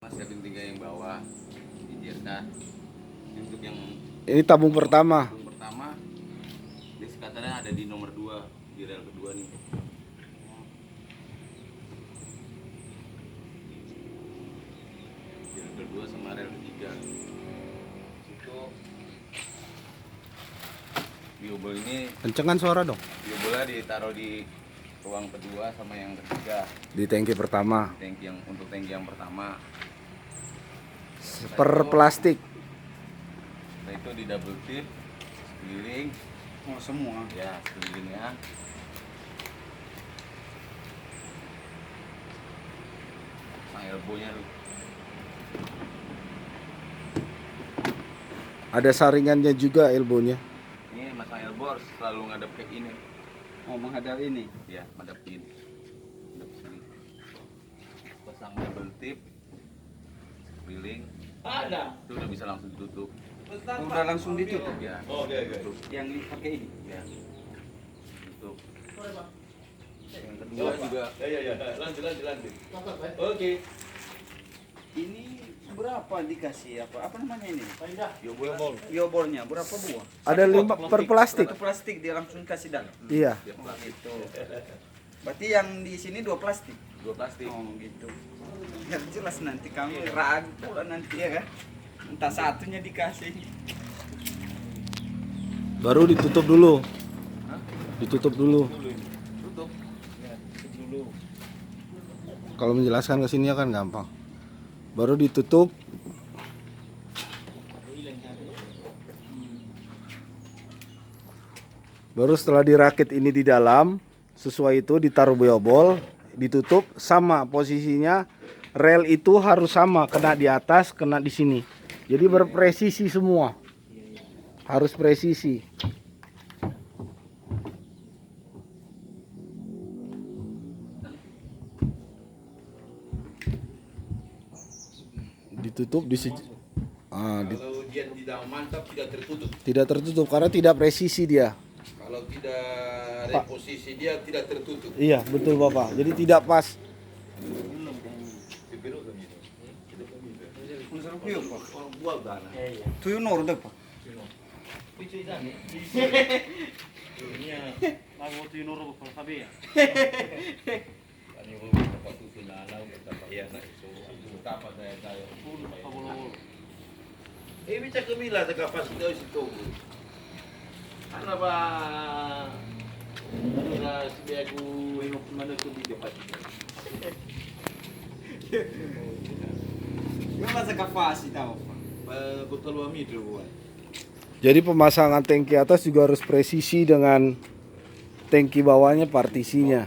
Mas cabin 3 yang bawah diizinkan. Untuk yang Ini tabung pertama. tabung pertama disekatannya ada di nomor 2 di rel kedua nih. Di rel kedua sama rel ketiga. Situ biobol ini Kencengan suara dong. biobolnya ditaruh di ruang kedua sama yang ketiga. Di tangki pertama. Untuk tangki yang pertama. Per plastik. Setelah itu di double tip sekeliling. Oh semua. Ya, sekelilingnya. Pasang elbow-nya lu. Ada saringannya juga elbownya. Ini masang elbow harus selalu ngadep ke ini. Oh menghadap ini. Ya, ngadepin. Ngadep sini. Pasang double tip sekeliling. Ada. Itu udah bisa langsung ditutup. Udah langsung ditutup. Ya. Oke. Tutup. Yang pakai ini. Ya. Tutup. Yang kedua juga Ya. Lanjut. Oke. Ini berapa dikasih apa namanya ini? biobol. Biobolnya berapa buah? Ada 5 per plastik. Satu plastik dia langsung kasih dalam. Iya. Dia Oh, plastik. gitu. Berarti yang di sini 2 plastik. 2 plastik. Oh gitu. Biar jelas nanti kami ragu pula nanti ya kan. Entah satunya dikasih. Baru ditutup dulu. Hah? Ditutup dulu. Tutup. Kalau menjelaskan ke sini kan gampang. Baru ditutup. Baru setelah dirakit ini di dalam, sesuai itu ditaruh biobol, ditutup sama posisinya. Rel itu harus sama, kena di atas, kena di sini. Jadi berpresisi semua. Harus presisi. Ditutup di Kalau dia tidak mantap tidak tertutup. tidak tertutup karena tidak presisi dia. Kalau tidak reposisi dia tidak tertutup. Iya, betul Bapak. Jadi tidak pas. Unsur kuyo pak. Buat dana. Tuyo nor deh pak. Ani mo dapat tulalaw dapat iya na iso dapat tayo. Bisa kemila sa kapasitas ito. Ano ba? Ano na siya ko himok man ko di dapat. Yung masa kapasi tau pak. Betul metro buat. Jadi pemasangan tangki atas juga harus presisi dengan tangki bawahnya partisinya.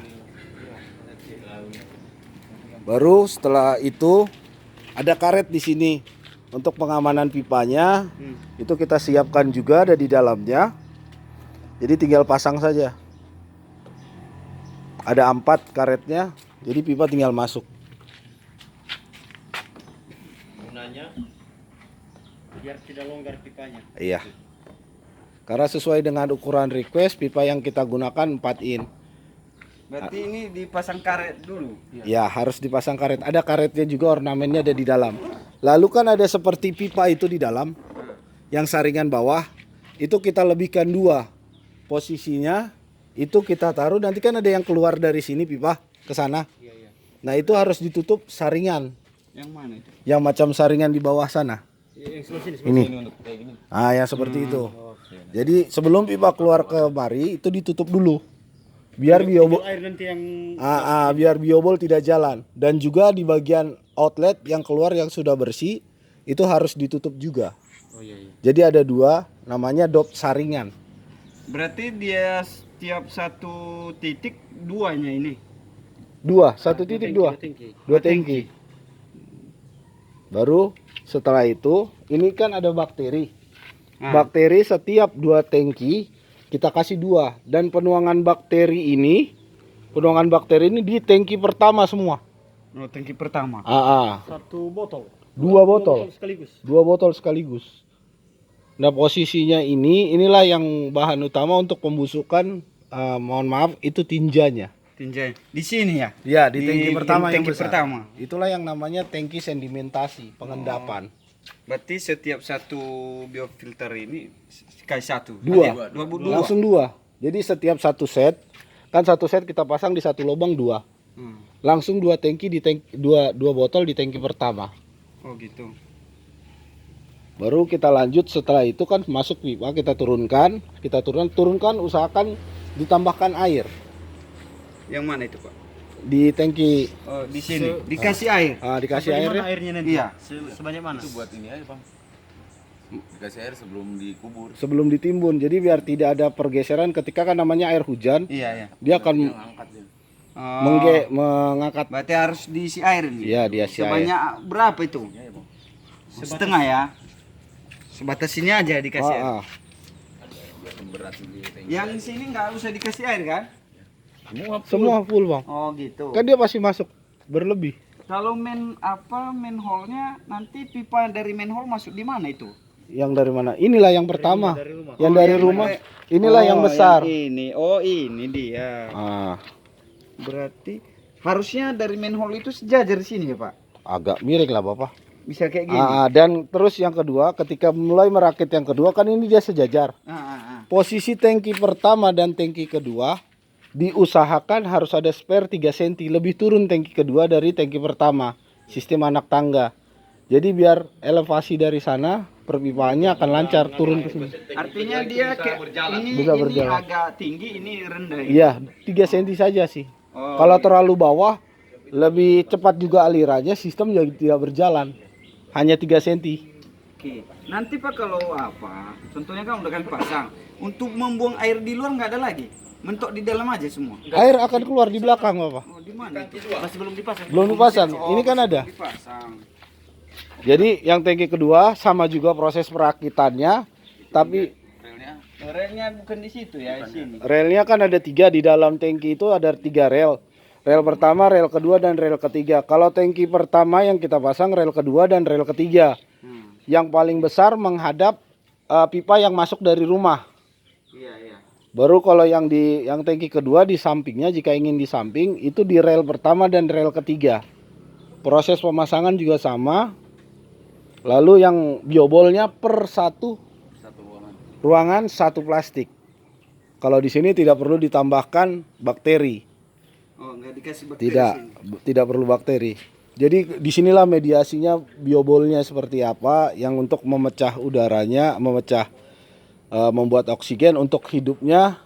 Baru setelah itu ada karet di sini untuk pengamanan pipanya. Itu kita siapkan juga ada di dalamnya. Jadi tinggal pasang saja. Ada 4 karetnya. Jadi pipa tinggal masuk. Gunanya Biar tidak longgar pipanya. Iya. Karena sesuai dengan ukuran request, pipa yang kita gunakan 4 in. Berarti ini dipasang karet dulu. Ya, harus dipasang karet. Ada karetnya juga, ornamennya ada di dalam. Lalu kan ada seperti pipa itu di dalam. Yang saringan bawah, itu kita lebihkan 2. Posisinya itu kita taruh, nanti kan ada yang keluar dari sini pipa ke sana. Nah, itu harus ditutup saringan. Yang mana itu? Yang macam saringan di bawah sana. Ini. Ah, yang seperti itu. Jadi sebelum pipa keluar ke mari itu ditutup dulu. Biar biobol Air nanti yang biar biobol tidak jalan, dan juga di bagian outlet yang keluar yang sudah bersih itu harus ditutup juga. Oh iya. Jadi ada 2 namanya dop saringan. Berarti dia setiap satu titik duanya ini. 2, 1 titik 2. 2 tangki. Baru setelah itu ini kan ada bakteri. Bakteri setiap 2 tangki kita kasih 2, dan penuangan bakteri ini di tangki pertama semua. Oh, tangki pertama. satu botol. 2 botol. 2 botol sekaligus. Nah, posisinya inilah yang bahan utama untuk pembusukan, mohon maaf itu tinjanya. Pinjai. Di sini ya? Ya, di tangki pertama yang tangki besar. pertama. Itulah yang namanya tangki sedimentasi, pengendapan. Berarti setiap satu biofilter ini kasih satu. Dua. Dua. Langsung dua. Jadi setiap satu set, kan satu set kita pasang di satu lubang dua. Langsung dua tangki di dua botol di tangki pertama. Oh gitu. Baru kita lanjut setelah itu kan masuk pipa kita turunkan, turunkan usahakan ditambahkan air Yang mana itu, Pak? di tangki. Oh, di sini. Dikasih air. Dikasih airnya. airnya nanti? Iya. Sebanyak mana? Itu buat ini aja bang, dikasih air sebelum dikubur. Sebelum ditimbun. Jadi biar tidak ada pergeseran ketika kan namanya air hujan, Iya, iya. dia akan Dia ngangkat dia. mengangkat. Berarti harus diisi air nih. Iya, diisi air. Sebanyak berapa itu? Iya ya bang. Setengah ya. Sebatas sini aja dikasih air. Biar berat di tanki. Yang sini nggak usah dikasih air kan? Semua full bang. Oh gitu. Kan dia pasti masuk berlebih. Kalau manhole-nya nanti pipa dari manhole masuk di mana itu? Yang dari mana? Inilah yang pertama. Yang Oh, dari yang rumah. mana? Inilah yang besar. Ini. Oh ini dia. Ah, Berarti harusnya dari manhole itu sejajar di sini ya Pak? agak miring lah bapak. Bisa kayak gini. Dan terus yang kedua, ketika mulai merakit yang kedua kan ini dia sejajar. Posisi tangki pertama dan tangki kedua diusahakan harus ada spare 3 cm lebih turun tangki kedua dari tangki pertama. Sistem anak tangga. Jadi biar elevasi dari sana perpipaannya akan lancar turun ke sini. Artinya dia kayak ini, Bisa ini berjalan. agak tinggi, ini rendah. Ya? Iya, 3 cm saja sih. Oh, Kalau terlalu bawah lebih cepat juga alirannya, sistem jadi tidak berjalan. Hanya 3 cm. Oke. Nanti Pak kalau apa? Contohnya kan udah kan pasang. Untuk membuang air di luar nggak ada lagi. Mentok di dalam aja semua. Air akan keluar di belakang, Bapak. Oh, di mana itu? Masih belum dipasang. Belum dipasang. Oh, Ini kan ada. dipasang. Jadi yang tangki kedua sama juga proses perakitannya, tapi Relnya Relnya bukan di situ ya, di sini. relnya kan ada 3 di dalam tangki itu ada 3 rel. Rel pertama, rel kedua, dan rel ketiga. Kalau tangki pertama yang kita pasang rel kedua dan rel ketiga. Yang paling besar menghadap pipa yang masuk dari rumah. Iya, iya. Baru kalau yang tangki kedua di sampingnya, jika ingin di samping itu di rel pertama dan rel ketiga. Proses pemasangan juga sama. Lalu yang biobolnya per satu ruangan satu plastik. Kalau di sini tidak perlu ditambahkan bakteri. Oh, nggak dikasih bakteri Tidak, sini. tidak perlu bakteri. Jadi disinilah mediasinya biobolnya seperti apa yang untuk memecah udaranya, membuat oksigen untuk hidupnya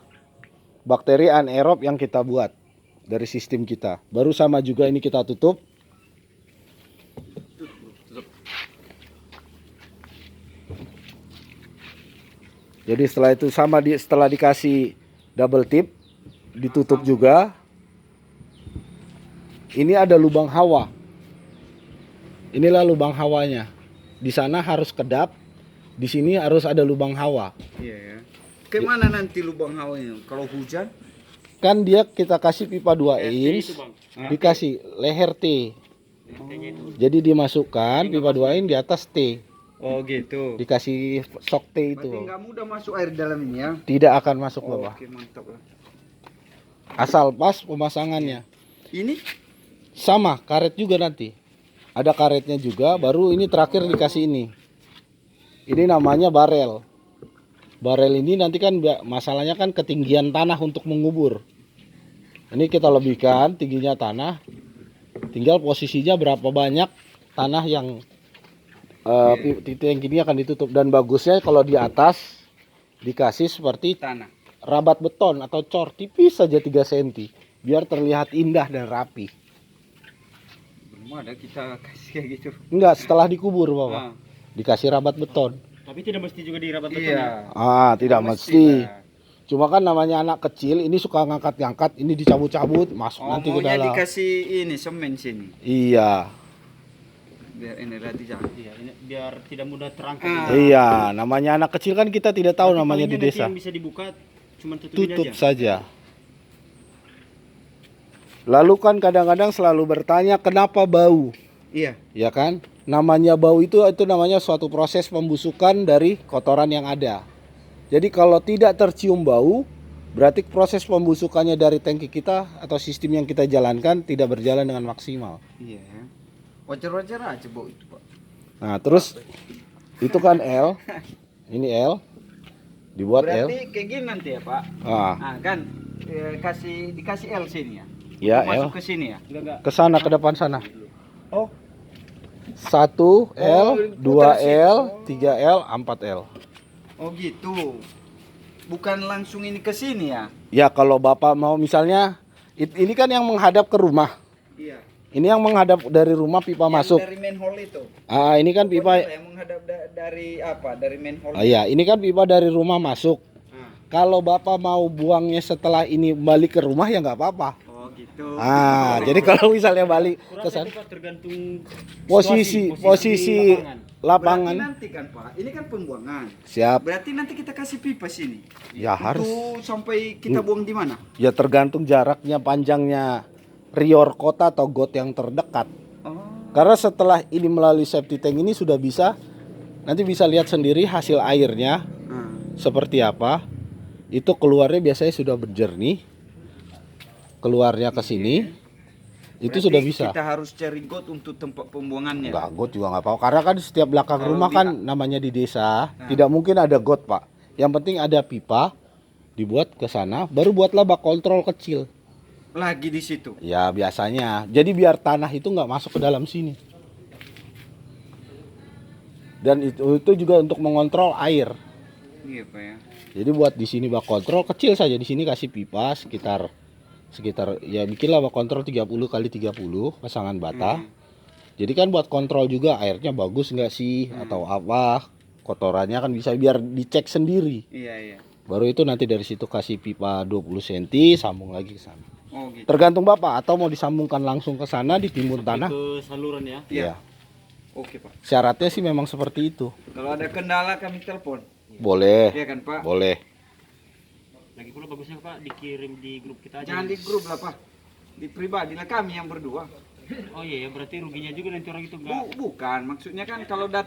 bakteri anaerob yang kita buat dari sistem kita. Baru sama juga ini kita tutup. Jadi setelah itu sama setelah dikasih double tip ditutup juga. Ini ada lubang hawa. Inilah lubang hawanya. Di sana harus kedap, di sini harus ada lubang hawa. Iya, ya. Kemana nanti lubang hawanya? Kalau hujan? Kan dia kita kasih pipa 2 inch, dikasih leher T. Jadi dimasukkan pipa 2 inch di atas T. Oh, gitu. Dikasih sok T itu. Berarti nggak mudah masuk air dalam ini ya? Tidak akan masuk Bapak. Oke, mantap lah. Asal pas pemasangannya. Ini? Sama, karet juga nanti. Ada karetnya juga, baru ini terakhir dikasih ini. Ini namanya barel. Barel ini nanti kan masalahnya kan ketinggian tanah untuk mengubur. Ini kita lebihkan tingginya tanah. Tinggal posisinya berapa banyak tanah yang titik ini akan ditutup. Dan bagusnya kalau di atas dikasih seperti Tanah. rabat beton atau cor tipis saja 3 cm. Biar terlihat indah dan rapi. Belum ada kita kasih kayak gitu. Enggak, setelah dikubur Bapak. Ah. Dikasih rabat beton. Tapi tidak mesti juga dirabat beton. Iya. Tidak Mesti mesti. lah. Cuma kan namanya anak kecil, ini suka ngangkat-ngangkat, ini dicabut-cabut, masuk Oh, nanti ke maunya dalam. dikasih ini semen sini. Iya. Biar ini nanti jangan. Iya, ini biar tidak mudah terangkat. Ah. Iya, namanya anak kecil kan kita tidak tahu Nanti namanya di palingnya nanti desa. yang bisa dibuka cuma tutupin Tutup aja. saja. Lalu kan kadang-kadang selalu bertanya kenapa bau, Iya. ya kan? Namanya bau itu namanya suatu proses pembusukan dari kotoran yang ada. Jadi kalau tidak tercium bau, Berarti proses pembusukannya dari tangki kita atau sistem yang kita jalankan tidak berjalan dengan maksimal. Iya. Wajar-wajar aja bu itu pak. Nah, terus itu kan L. Ini L. Dibuat L. Berarti kayak gini nanti ya pak. Ah, Nah kan dikasih L sini ya. ya Masuk L. ke sini ya. Enggak. Ke sana, ke depan sana. Oh. 1 L, 2 putar situ. L, 3 L, 4 L. Oh gitu. Bukan langsung ini ke sini ya. Ya kalau Bapak mau misalnya ini kan yang menghadap ke rumah. Iya. Ini yang menghadap dari rumah pipa Yang masuk. dari manhole itu. Ah, ini kan pipa. Benar, yang menghadap dari apa? Dari manhole. Oh iya, ini kan pipa dari rumah masuk. Ah. Kalau Bapak mau buangnya setelah ini balik ke rumah ya nggak apa-apa. Oh gitu. Ah, jadi kalau misalnya balik ke Kurasa sana itu Pak tergantung posisi lapangan. Berarti nanti kan Pak, ini kan pembuangan. Siap. Berarti nanti kita kasih pipa sini. Ya harus. Itu sampai kita buang di mana? Ya tergantung jaraknya, panjangnya rior kota atau got yang terdekat. Oh. Karena setelah ini melalui septic tank ini sudah bisa, nanti bisa lihat sendiri hasil airnya Ah. seperti apa. Itu keluarnya biasanya sudah berjernih. Keluarnya ke sini. Itu Berarti sudah bisa. Kita harus cari got untuk tempat pembuangannya. Enggak, got juga nggak apa-apa. Karena kan setiap belakang Kalau rumah di- kan namanya di desa, Nah. tidak mungkin ada got, Pak. Yang penting ada pipa, dibuat ke sana, baru buatlah bak kontrol kecil. Lagi di situ. Ya biasanya. Jadi biar tanah itu nggak masuk ke dalam sini. Dan itu juga untuk mengontrol air. Iya Pak ya. Jadi buat di sini bak kontrol kecil saja. Di sini kasih pipa sekitar ya bikinlah bak kontrol 30 kali 30 pasangan bata. Jadi kan buat kontrol juga airnya bagus nggak sih atau apa. Kotorannya kan bisa biar dicek sendiri. Iya iya. Baru itu nanti dari situ kasih pipa 20 cm sambung lagi ke sana. Oh gitu. Tergantung Bapak atau mau disambungkan langsung ke sana ditimbun tanah. ke saluran ya. Iya. Ya. Oke Pak. Syaratnya sih memang seperti itu. Kalau ada kendala kami telepon. Boleh. Iya kan Pak? Boleh. Lagi pula bagusnya Pak dikirim di grup kita aja. Jangan di grup lah Pak. Di pribadi lah kami yang berdua. Oh iya ya, berarti ruginya juga nanti orang itu enggak Bukan, maksudnya kan kalau datang